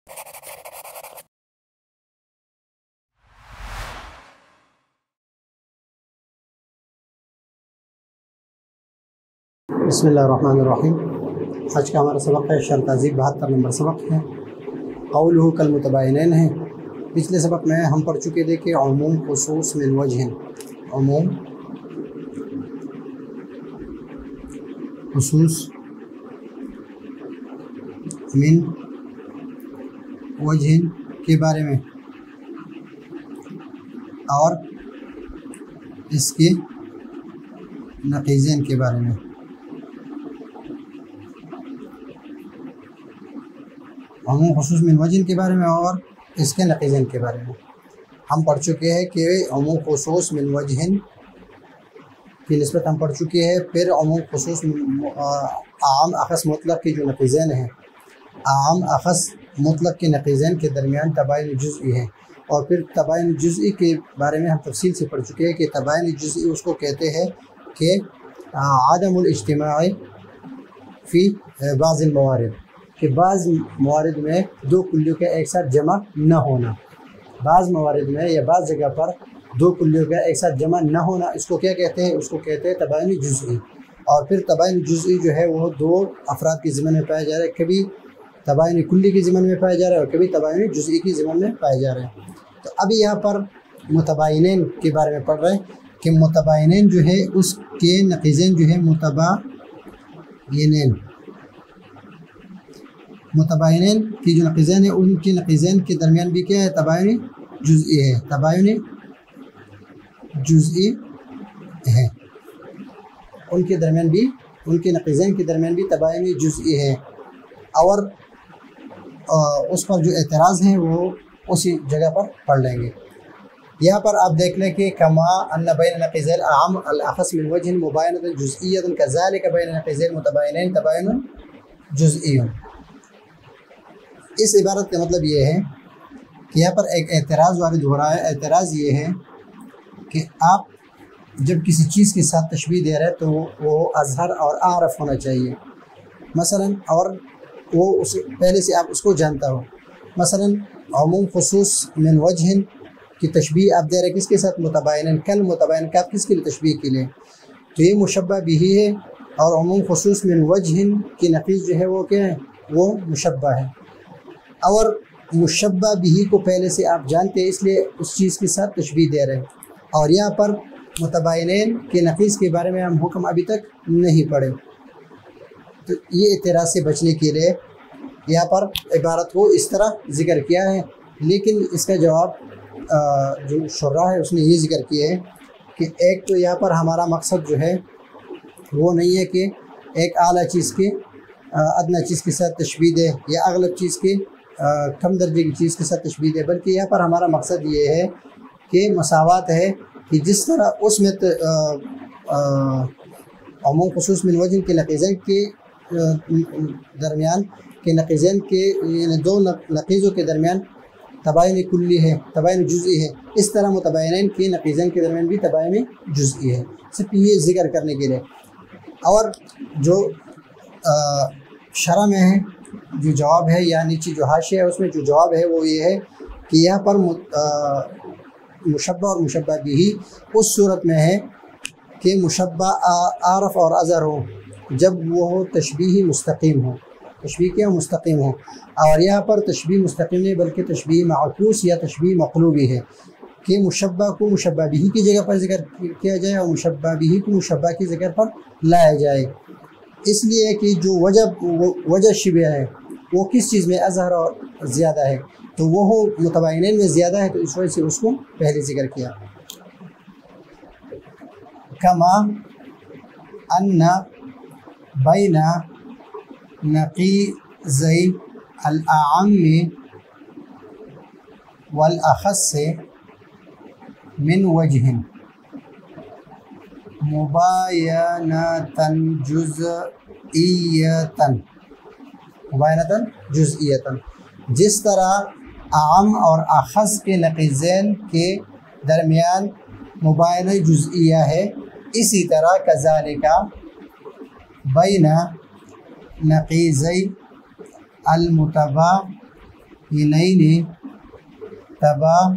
بسم اللہ الرحمن الرحیم۔ آج کا ہمارا سبق ہے شرح تہذیب 72 نمبر سبق ہے، قولہ کالمتباینین ہے۔ پچھلے سبق میں ہم پڑھ چکے تھے کہ عموم خصوص من وجہ، عموم خصوص من وجہ کے بارے میں اور اس کے نقیضین کے بارے میں۔ عموم خصوص من وجہ کے بارے میں اور اس کے نقیضین کے بارے میں ہم پڑھ چکے ہیں کہ عموم خصوص من وجہ کی نسبت ہم پڑھ چکے ہیں۔ پھر عموم خصوص عام اخص مطلق کے جو نقیضین ہیں، عام اخص مطلق کے نقیضین کے درمیان تباین جزئی ہے، اور پھر تباین جزئی کے بارے میں ہم تفصیل سے پڑھ چکے ہیں کہ تباین جزئی اس کو کہتے ہیں کہ عدم الاجتماع فی بعض الموارد، کہ بعض موارد میں دو کلیوں کا ایک ساتھ جمع نہ ہونا، بعض موارد میں یا بعض جگہ پر دو کلیوں کا ایک ساتھ جمع نہ ہونا، اس کو کیا کہتے ہیں؟ اس کو کہتے ہیں تباین جزئی۔ اور پھر تباین جزئی جو ہے وہ دو افراد کی ضمن میں پایا جا رہا ہے، کبھی تباین کلی کی ضمن میں پایا جا رہا ہے اور کبھی تباین جزئی کی ضمن میں پایا جا رہا ہے۔ تو ابھی یہاں پر متباینین کے بارے میں پڑھ رہے ہیں کہ متباینین جو ہے اس کے نقیضین جو ہے متباینین، متباینین کی جو نقیضین ہیں ان کے نقیضین کے درمیان بھی کیا ہے؟ تباین جزئی ہے، تباین جزئی ہے، ان کے درمیان بھی، ان کے نقیضین کے درمیان بھی تباین جزئی ہے۔ اور اس پر جو اعتراض ہیں وہ اسی جگہ پر پڑھ لیں گے۔ یہاں پر آپ دیکھ لیں کہ کما ان بین نقیضین اعم الاخص من وجہ مباینۃ جزئیۃ کذالک بین نقیضین متباینین تباین جزئی۔ اس عبارت کا مطلب یہ ہے کہ یہاں پر ایک اعتراض وارد ہو رہا ہے۔ اعتراض یہ ہے کہ آپ جب کسی چیز کے ساتھ تشبیہ دے رہے ہیں تو وہ اظہر اور اعرف ہونا چاہیے مثلا، اور وہ اس پہلے سے آپ اس کو جانتا ہو۔ مثلا عموم خصوص من وجہ کی تشبیہ آپ دے رہے ہیں کس کے ساتھ؟ متباینین، کل متباین کا آپ کس کے لیے تشبیہ کے لیے؟ تو یہ مشبہ بھی ہے، اور عموم خصوص من وجہ کی نقیض جو ہے وہ کیا ہے؟ وہ مشبہ ہے۔ اور مشبہ بھی کو پہلے سے آپ جانتے ہیں، اس لیے اس چیز کے ساتھ تشبیہ دے رہے ہیں۔ اور یہاں پر متباینین کے نقیض کے بارے میں ہم حکم ابھی تک نہیں پڑھے، تو یہ اعتراض سے بچنے کے لیے یہاں پر عبارت کو اس طرح ذکر کیا ہے۔ لیکن اس کا جواب جو شرح ہے اس نے یہ ذکر کیا ہے کہ ایک تو یہاں پر ہمارا مقصد جو ہے وہ نہیں ہے کہ ایک اعلیٰ چیز کے ادنیٰ چیز کے ساتھ تشبیہ دے یا اغلب چیز کے کم درجے کی چیز کے ساتھ تشبیہ دے، بلکہ یہاں پر ہمارا مقصد یہ ہے کہ مساوات ہے، کہ جس طرح اس میں عموم خصوص من وجہ کے نقیضین کے درمیان کے نقیضین کے یعنی دو نقیضوں کے درمیان تباین کلی ہے، تباین جزئی ہے، اس طرح متباینین کے نقیضین کے درمیان بھی تباین جزئی ہے، صرف یہ ذکر کرنے کے لیے۔ اور جو شرح میں ہے جو جواب ہے یا نیچے جو حاشیہ ہے اس میں جو جواب ہے وہ یہ ہے کہ یہاں پر مشبہ اور مشبہ بھی اس صورت میں ہے کہ مشبہ عارف اور اظہر ہو جب وہ تشبیہ مستقیم ہو، تشبیہ کیا مستقیم ہو۔ اور یہاں پر تشبیہ مستقیم نہیں بلکہ تشبیہ معکوس یا تشبیہ مقلوبی ہے، کہ مشبہ کو مشبہ بھی کی جگہ پر ذکر کیا جائے اور مشبہ بھی کو مشبہ کی جگہ پر لایا جائے، اس لیے کہ جو وجہ شبہ ہے وہ کس چیز میں اظہر اور زیادہ ہے، تو وہ متباینین میں زیادہ ہے، تو اس وجہ سے اس کو پہلے ذکر کیا۔ کما ان بین نقیضی الاعم والاخص من وجہ مباینۃ جزئیۃ، جس طرح عام اور اخص کے نقیضین کے درمیان مباینہ جزئیہ ہے، اسی طرح کذالک بین نقیضی المتباینین تباین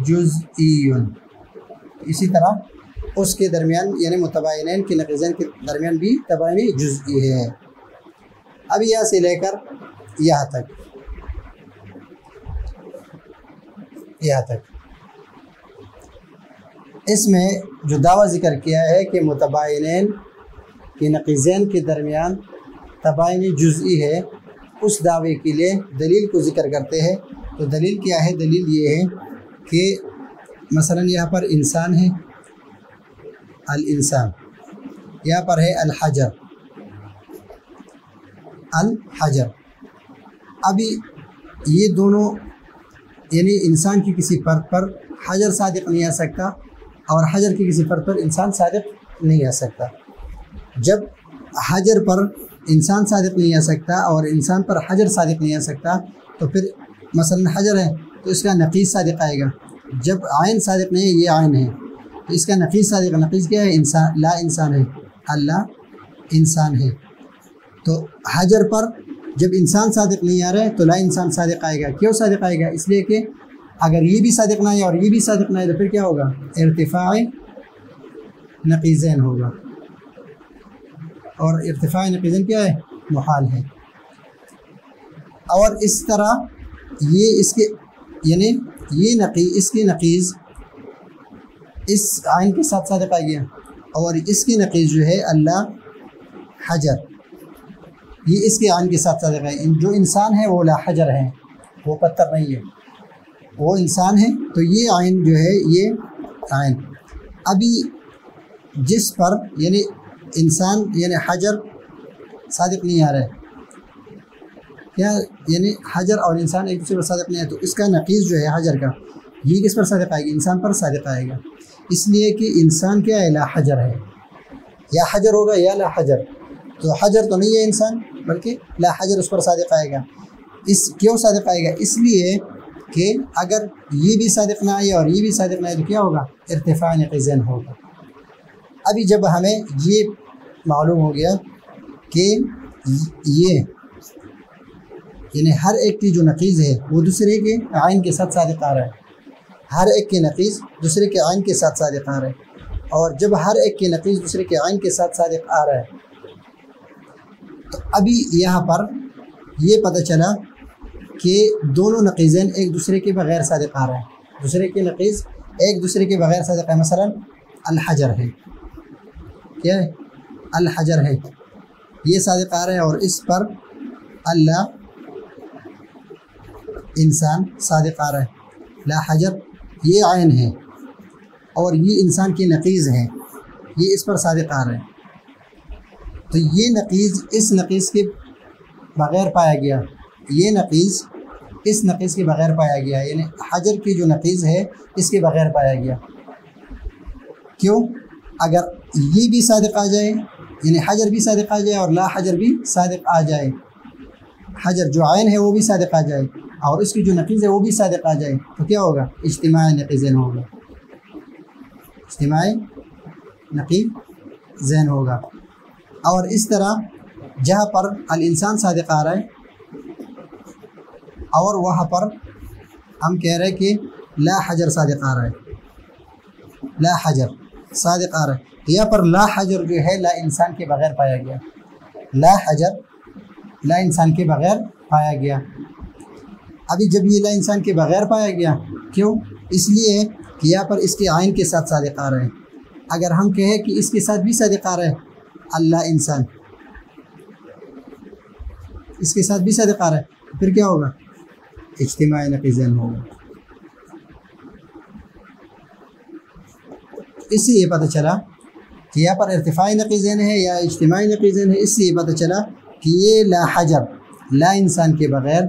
جزئی، اسی طرح اس کے درمیان یعنی متباینین کے نقیزین کے درمیان بھی تباین جزئی ہے۔ اب یہاں سے لے کر یہاں تک اس میں جو دعویٰ ذکر کیا ہے کہ متباینین کے نقیزین کے درمیان تباین جزئی ہے، اس دعوے کے لیے دلیل کو ذکر کرتے ہیں۔ تو دلیل کیا ہے؟ دلیل یہ ہے کہ مثلا یہاں پر انسان ہے، الانسان، یہاں پر ہے الحجر، ابھی یہ دونوں یعنی انسان کی کسی فرد پر حجر صادق نہیں آ سکتا اور حجر کی کسی فرد پر انسان صادق نہیں آ سکتا۔ جب حجر پر انسان صادق نہیں آ سکتا اور انسان پر حجر صادق نہیں آ سکتا تو پھر مثلا حجر ہے تو اس کا نقیض صادق آئے گا۔ جب عین صادق نہیں ہے، یہ عین ہے تو اس کا نقیض صادق، نقیض کیا ہے؟ انسان، لا انسان ہے، اللہ انسان ہے۔ تو حجر پر جب انسان صادق نہیں آ رہا ہے تو لا انسان صادق آئے گا۔ کیوں صادق آئے گا؟ اس لیے کہ اگر یہ بھی صادق نہ آئے اور یہ بھی صادق نہ آئے تو پھر کیا ہوگا؟ ارتفاع نقیزین ہوگا، اور ارتفاع نقیزین کیا ہے؟ محال ہے۔ اور اس طرح یہ اس کے یعنی یہ اس کی نقیز اس عین کے ساتھ صادق آ گیا، اور اس کی نقیز جو ہے اللہ حجر، یہ اس کے عین کے ساتھ صادق ہے۔ جو انسان ہے وہ لا حجر ہے، وہ پتھر نہیں ہے، وہ انسان ہے۔ تو یہ عین جو ہے، یہ عین ابھی جس پر یعنی انسان یعنی حجر صادق نہیں آ رہا ہے، کیا یعنی حجر اور انسان ایک دوسرے پر صادق نہیں ہے، تو اس کا نقیض جو ہے حجر کا، یہ کس پر صادق آئے گا؟ انسان پر صادق آئے گا، اس لیے کہ انسان کیا ہے؟ لا حجر ہے، یا حجر ہوگا یا لا حجر۔ تو حجر تو نہیں ہے انسان، بلکہ لا حجر اس پر صادق آئے گا۔ کیوں صادق آئے گا؟ اس لیے کہ اگر یہ بھی صادق نہ آئے اور یہ بھی صادق نہ آئے تو کیا ہوگا؟ ارتفاع نقیزین ہوگا۔ ابھی جب ہمیں یہ معلوم ہو گیا کہ یہ یعنی ہر ایک کی جو نقیض ہے وہ دوسرے کے عین کے ساتھ صادق آ رہا ہے، ہر ایک کے نقیض دوسرے کے عین کے ساتھ صادق آ رہا ہے، اور جب ہر ایک کے نقیض دوسرے کے عین کے ساتھ صادق آ رہا ہے تو ابھی یہاں پر یہ پتہ چلا کہ دونوں نقیزین ایک دوسرے کے بغیر صادق آ رہے ہیں، دوسرے کے نقیض ایک دوسرے کے بغیر صادق ہے۔ مثلا الحجر ہے، کیا ہے؟ الحجر ہے، یہ صادق آ رہا ہے، اور اس پر اللہ انسان صادق آ رہا ہے۔ لا حجر یہ عین ہے اور یہ انسان کی نقیض ہے، یہ اس پر صادق آ رہا ہے۔ تو یہ نقیض اس نقیض کے بغیر پایا گیا، یہ نقیض اس نقیض کے بغیر پایا گیا، یعنی حجر کی جو نقیض ہے اس کے بغیر پایا گیا۔ کیوں؟ اگر یہ بھی صادق آ جائے یعنی حجر بھی صادق آ جائے اور لا حجر بھی صادق آ جائے، حجر جو عین ہے وہ بھی صادق آ جائے اور اس کی جو نقیض ہے وہ بھی صادق آ جائے تو کیا ہوگا؟ اجتماعی نقیزین ہوگا، اجتماعی نقیزین ہوگا۔ اور اس طرح جہاں پر الانسان صادق آ رہا ہے اور وہاں پر ہم کہہ رہے ہیں کہ لا حجر صادق آ رہا ہے، لا حجر صادق آ رہا ہے، یہاں پر لا حجر جو ہے لا انسان کے بغیر پایا گیا، لا حجر لا انسان کے بغیر پایا گیا۔ ابھی جب یہ لا انسان کے بغیر پایا گیا، کیوں؟ اس لیے کہ یہاں پر اس کے عین کے ساتھ صادق آ رہے ہیں۔ اگر ہم کہیں کہ اس کے ساتھ بھی صادق آ رہا ہے اللہ انسان، اس کے ساتھ بھی صادق آ رہا ہے، پھر کیا ہوگا؟ اجتماعی نقیزین ہوگا۔ اس سے یہ پتہ چلا کہ یہاں پر ارتفاعی نقیزین ہے یا اجتماعی نقیزین ہے، اس سے یہ پتہ چلا کہ یہ لا حجر لا انسان کے بغیر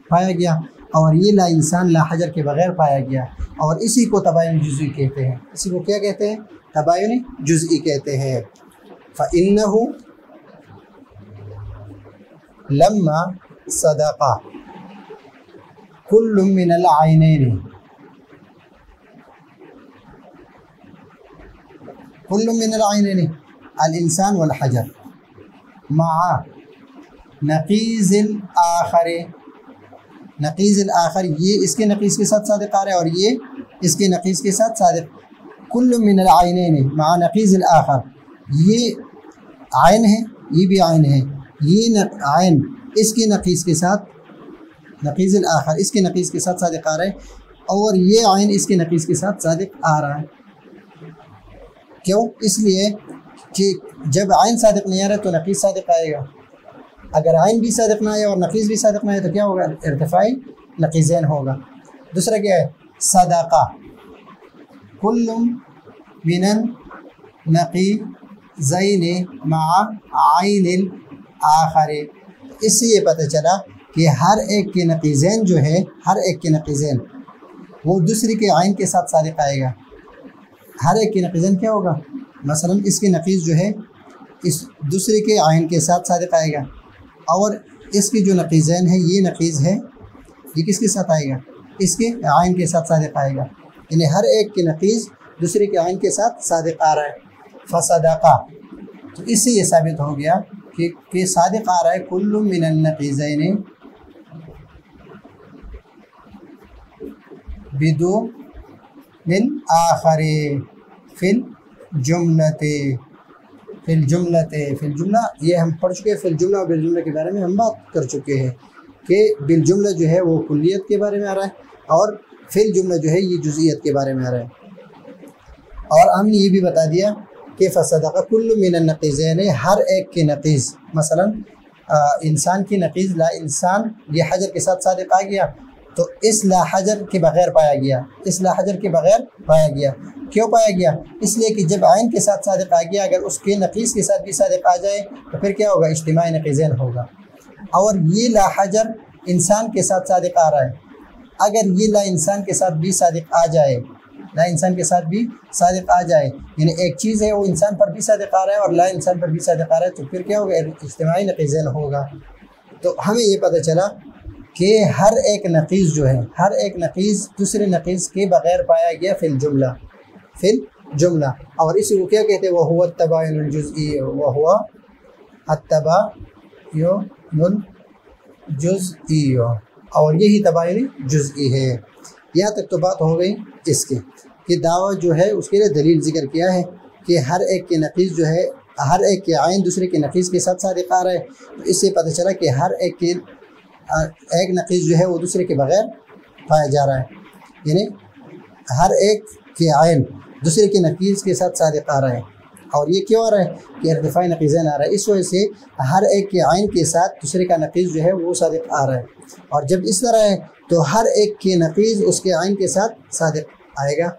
پایا گیا اور یہ لا انسان لا حجر کے بغیر پایا گیا، اور اسی کو تباین جزئی کہتے ہیں۔ اسی کو کیا کہتے ہیں؟ تباین جزئی کہتے ہیں۔ فَإِنَّهُ لَمَّا صَدَقَ كُلٌّ مِّنَ الْعَيْنَيْنِ كُلٌّ مِّنَ الْعَيْنَيْنِ الْإِنسان وَالْحَجر مع نقیز الآخر، نقیز الآخر یہ اس کے نقیز کے ساتھ صادق آ رہا ہے اور یہ اس کے نقیز کے ساتھ صادق. کل من العینین مع نقیز الآخر، یہ عین ہے یہ بھی عین ہے، یہ عین اس کے نقیز کے ساتھ نقیز الآخر اس کے نقیز کے ساتھ صادق آ رہا ہے اور یہ عین اس کے نقیز کے ساتھ صادق آ رہا ہے. کیوں؟ اس لیے کہ جب عین صادق نہیں آ رہا ہے تو نقیز صادق آئے گا. اگر عین بھی صادق نہ آئے اور نقیز بھی صادق نہ آئے تو کیا ہوگا؟ ارتفاعی نقیزین ہوگا. دوسرا کیا ہے؟ صدقہ، کل من النقیزین مع عین الآخر. اس سے یہ پتہ چلا کہ ہر ایک کے نقیزین جو ہے، ہر ایک کے نقیزین وہ دوسرے کے عین کے ساتھ صادق آئے گا. ہر ایک کے نقیزین کیا ہوگا؟ مثلا اس کے نقیز جو ہے اس دوسرے کے عین کے ساتھ صادق آئے گا اور اس کے جو نقیزین ہے یہ نقیز ہے یہ کس کے ساتھ آئے گا؟ اس کے عین کے ساتھ صادق آئے گا. یعنی ہر ایک کے نقیز دوسرے کے عین کے ساتھ صادق آ رہا ہے. فصدقہ، تو اس سے یہ ثابت ہو گیا کہ صادق آ رہا ہے کل من النقیزین بدون الآخر فی الجملۃ. فی الجملہ یہ ہم پڑھ چکے ہیں. فی الجملہ اور بالجملہ کے بارے میں ہم بات کر چکے ہیں کہ بالجملہ جو ہے وہ کلیت کے بارے میں آ رہا ہے اور فی الجملہ جو ہے یہ جزئیت کے بارے میں آ رہا ہے. اور ہم نے یہ بھی بتا دیا کہ فصدقہ کل من النقیزین، ہر ایک کے نقیز، مثلا انسان کی نقیز لا انسان یہ حجر کے ساتھ صادق آ گیا تو اس لا حجر کے بغیر پایا گیا، اس لا حجر کے بغیر پایا گیا. کیوں پایا گیا؟ اس لیے کہ جب عین کے ساتھ صادق آ گیا اگر اس کے نقیز کے ساتھ بھی صادق آ جائے تو پھر کیا ہوگا؟ اجتماعی نقیزین ہوگا. اور یہ لا حجر انسان کے ساتھ صادق آ رہا ہے، اگر یہ لا انسان کے ساتھ بھی صادق آ جائے، لا انسان کے ساتھ بھی صادق آ جائے، یعنی ایک چیز ہے وہ انسان پر بھی صادق آ رہا ہے اور لا انسان پر بھی صادق آ رہا ہے تو پھر کیا ہوگا؟ اجتماعی نقیزین ہوگا. تو ہمیں یہ پتہ چلا کہ ہر ایک نقیز جو ہے، ہر ایک نقیز دوسرے نقیز کے بغیر پایا گیا فی الجملہ، فی الجملہ. اور اسی کو کیا کہتے ہیں؟ وَهُوَ التَّبَايُنُ الْجُزْئِيُّ، وَهُوَ التَّبَايُنُ الْجُزْئِيُّ، اور یہی تباین جزئی ہے. یہاں تک تو بات ہو گئی اس کی کہ دعویٰ جو ہے اس کے لیے دلیل ذکر کیا ہے کہ ہر ایک کے نقیز جو ہے، ہر ایک کے عین دوسرے کے نقیز کے ساتھ صادق آ رہا ہے. تو اس سے پتہ چلا کہ ہر ایک کے ایک نقیز جو ہے وہ دوسرے کے بغیر پایا جا رہا ہے، یعنی ہر ایک کے عین دوسرے کے نقیز کے ساتھ صادق آ رہا ہے. اور یہ کیوں آ رہا ہے؟ کہ ارتفاعی نقیزین آ رہا ہے. اس وجہ سے ہر ایک کے عین کے ساتھ دوسرے کا نقیز جو ہے وہ صادق آ رہا ہے. اور جب اس طرح ہے تو ہر ایک کے نقیز اس کے عین کے ساتھ صادق آئے گا.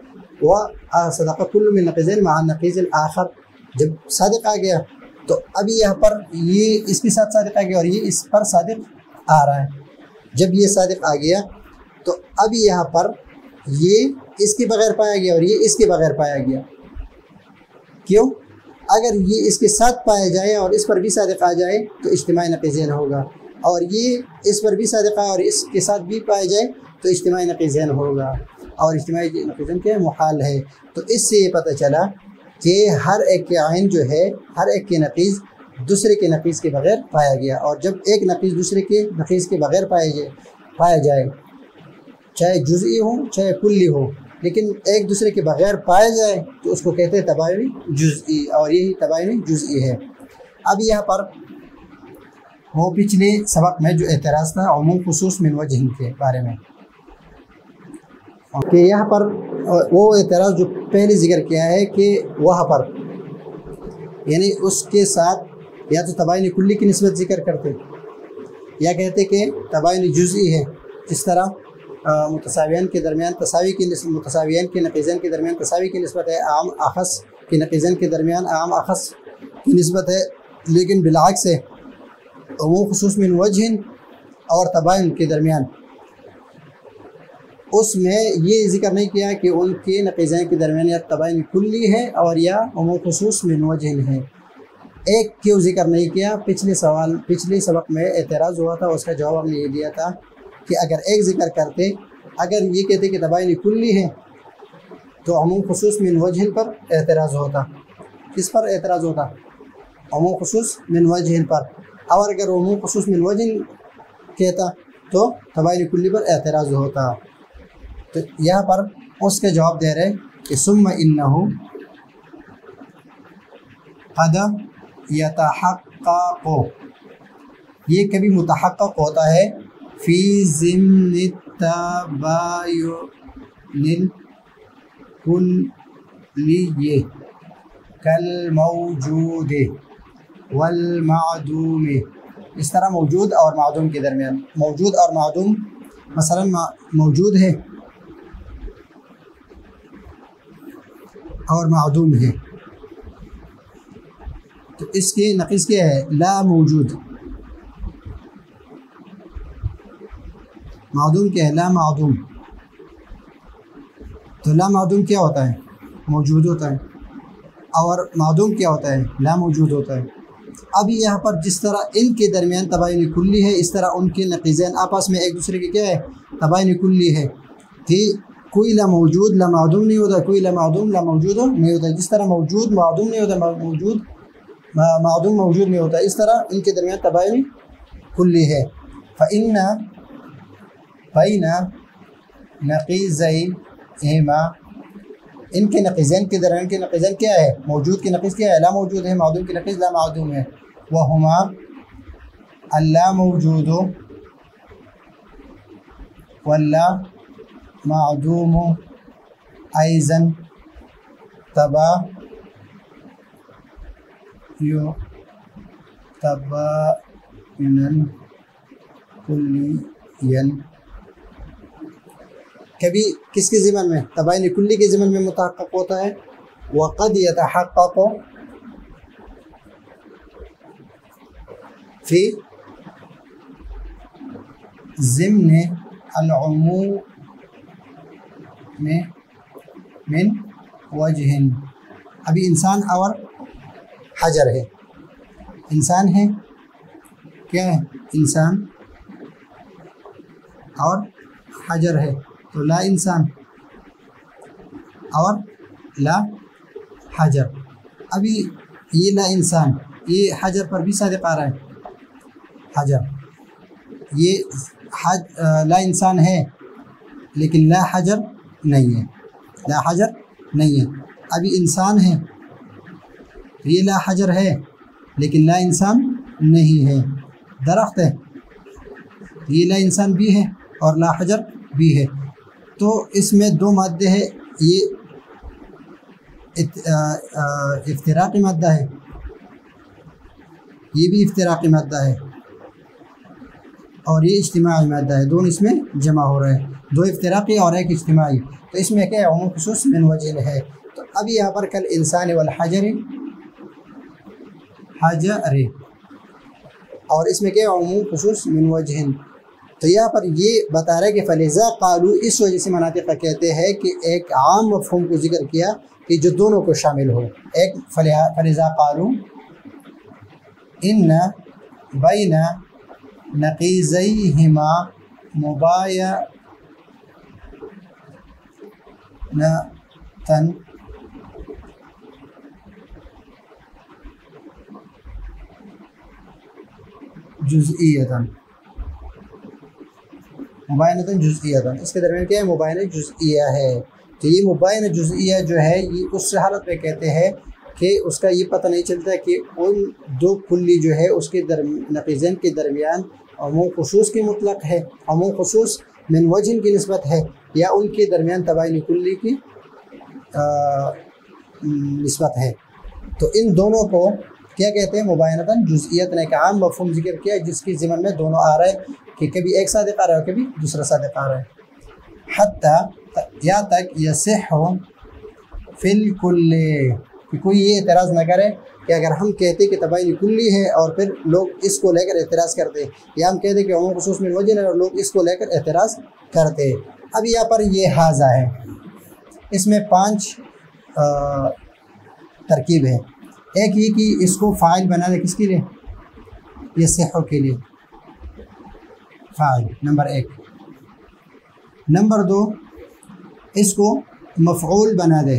وصدقہ کل من النقیزین مع النقیز الآخر، جب صادق آ گیا تو اب یہاں پر یہ اس کے ساتھ صادق آ گیا اور یہ اس پر صادق آ رہا ہے. جب یہ صادق آ گیا تو اب یہاں پر یہ اس کے بغیر پایا گیا اور یہ اس کے بغیر پایا گیا. کیوں؟ اگر یہ اس کے ساتھ پایا جائے اور اس پر بھی صادق آ جائے تو اجتماعی نقیزین ہوگا، اور یہ اس پر بھی صادق آئے اور اس کے ساتھ بھی پایا جائے تو اجتماعی نقیزین ہوگا. اور اجتماعی نقیزین کیا محال ہے. تو اس سے یہ پتہ چلا کہ ہر ایک کے عین جو ہے، ہر ایک کے نقیز دوسرے کے نقیز کے بغیر پایا گیا. اور جب ایک نقیز دوسرے کے نقیز کے بغیر پایا جائے چاہے جزئی ہو چاہے کلی ہو، لیکن ایک دوسرے کے بغیر پایا جائے تو اس کو کہتے ہیں تباین جزئی، اور یہی تباین جزئی ہے. اب یہاں پر وہ پچھلے سبق میں جو اعتراض تھا عموم خصوص من وجہ کے بارے میں، کہ یہاں پر وہ اعتراض جو پہلے ذکر کیا ہے کہ وہاں پر یعنی اس کے ساتھ یا تو تباین کلی کی نسبت ذکر کرتے یا کہتے کہ تباین جزئی ہے. جس طرح متساویین کے درمیان تساوی کی نسبت، متساویین کے نقیزین کے درمیان تساوی کی نسبت ہے، عام اخص کے نقیزین کے درمیان عام اخص کی نسبت ہے. لیکن بالعکس ہے عموم خصوص من وجہ اور تباین کے درمیان اس میں یہ ذکر نہیں کیا کہ ان کے نقیزین کے درمیان یا تباین کلی ہے اور یا عموم خصوص من وجہ ہے. ایک کیوں ذکر نہیں کیا؟ پچھلے سبق میں اعتراض ہوا تھا، اس کا جواب ہم نے یہ دیا تھا کہ اگر ایک ذکر کرتے، اگر یہ کہتے کہ تباین کلی ہے تو عموم خصوص من وجہ پر اعتراض ہوتا. کس پر اعتراض ہوتا؟ عموم خصوص من وجہ پر. اور اگر عموم خصوص من وجہ کہتا تو تباین کلی پر اعتراض ہوتا. تو یہاں پر اس کے جواب دے رہے کہ ثم انہ قد یتحقق، یہ کبھی متحقق ہوتا ہے فی ضمن التباین الکلی کالموجود والمعدوم. اس طرح موجود اور معدوم کے درمیان، موجود اور معدوم، مثلا موجود ہے اور معدوم ہے، تو اس کی نقیض کیا ہے؟ لا موجود. معدوم کیا ہے؟ لا معدوم. تو لا معدوم کیا ہوتا ہے؟ موجود ہوتا ہے. اور معدوم کیا ہوتا ہے؟ لا موجود ہوتا ہے. اب یہاں پر جس طرح ان کے درمیان تباین کلی ہے، اس طرح ان کے نقیضین آپس میں ایک دوسرے کے کیا ہے؟ تباین کلی ہے. کہ کوئی لا موجود لا معدوم نہیں ہوتا، کوئی لا معدوم لا موجود نہیں ہوتا. جس طرح موجود معدوم نہیں ہوتا، موجود معدوم موجود نہیں ہوتا، اس طرح ان کے درمیان تباین کلی ہے. فإن بین نقیضیہما، ان کے نقیضین کے درمیان کے نقیضین کیا ہے؟ موجود کی نقیض کیا ہے؟ لا موجود ہے. معدوم کی نقیض لا معدوم ہے. وہما اللا موجود واللا معدوم ایضا تبایناً کلیاً. کبھی کس کے ضمن میں؟ تباین کلی کے ضمن میں متحقق ہوتا ہے. وقد یتحقق فی ضمن العموم من وجہ. ابھی انسان اور حجر ہے. انسان ہے، کیا ہے؟ انسان اور حجر ہے. تو لا انسان اور لا حجر. ابھی یہ لا انسان، یہ حجر پر بھی صادق آ رہا ہے. حجر یہ لا انسان ہے لیکن لا حجر نہیں ہے. لا حجر نہیں ہے. ابھی انسان ہے، یہ لا حجر ہے لیکن لا انسان نہیں ہے. درخت ہے، یہ لا انسان بھی ہے اور لا حجر بھی ہے. تو اس میں دو مادے ہیں، یہ افتراقی مادہ ہے، یہ بھی افتراقی مادہ ہے، اور یہ اجتماعی مادہ ہے. دونوں اس میں جمع ہو رہے ہیں، دو افتراقی اور ایک اجتماعی. تو اس میں کیا ہے؟ عموم خصوص من وجہ ہے. تو اب یہاں پر کل انسان والحجر حجر، اور اس میں کیا ہے؟ عموم خصوص من وجہ. تو یہاں پر یہ بتا رہا ہے کہ فلذا قالو، اس وجہ سے مناطق کہتے ہیں کہ ایک عام مفہوم کو ذکر کیا کہ جو دونوں کو شامل ہو. ایک فلذا قالو ان بین نقیضیہما مباینۃ جزئیۃ. مباینۃ جزئیۃ، اس کے درمیان کیا ہے؟ مباینہ جزئیہ ہے. تو یہ مباینہ جزئیہ جو ہے، یہ اس حالت میں کہتے ہیں کہ اس کا یہ پتہ نہیں چلتا کہ ان دو کلی جو ہے اس کے نقیضین کے درمیان عموم خصوص کی مطلق ہے، عموم خصوص من وجہ کی نسبت ہے، یا ان کے درمیان تباین کلی کی نسبت ہے. تو ان دونوں کو کیا کہتے ہیں؟ مباینۃ جزئیت. نے ایک عام مفہوم ذکر کیا جس کی ضمن میں دونوں آ رہے ہیں، کہ کبھی ایک صادق آ رہا ہے اور کبھی دوسرا صادق آ رہا ہے. حتیٰ یا تک یصح فی الکل، کہ کوئی یہ اعتراض نہ کرے کہ اگر ہم کہتے کہ تباین کلی ہے اور پھر لوگ اس کو لے کر اعتراض کرتے، یا ہم کہتے کہ عموم خصوص من وجہ ہے اور لوگ اس کو لے کر اعتراض کرتے. اب یہاں پر یہ حاضہ ہے، اس میں 5 ترکیب ہے. ایک یہ کہ اس کو فاعل بنا دے، کس کے لیے؟ یصح کے لیے فاعل، نمبر 1. نمبر 2، اس کو مفعول بنا دے،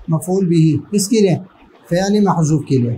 مفعول بھی، کس کے لیے؟ فعل محذوف کے لیے.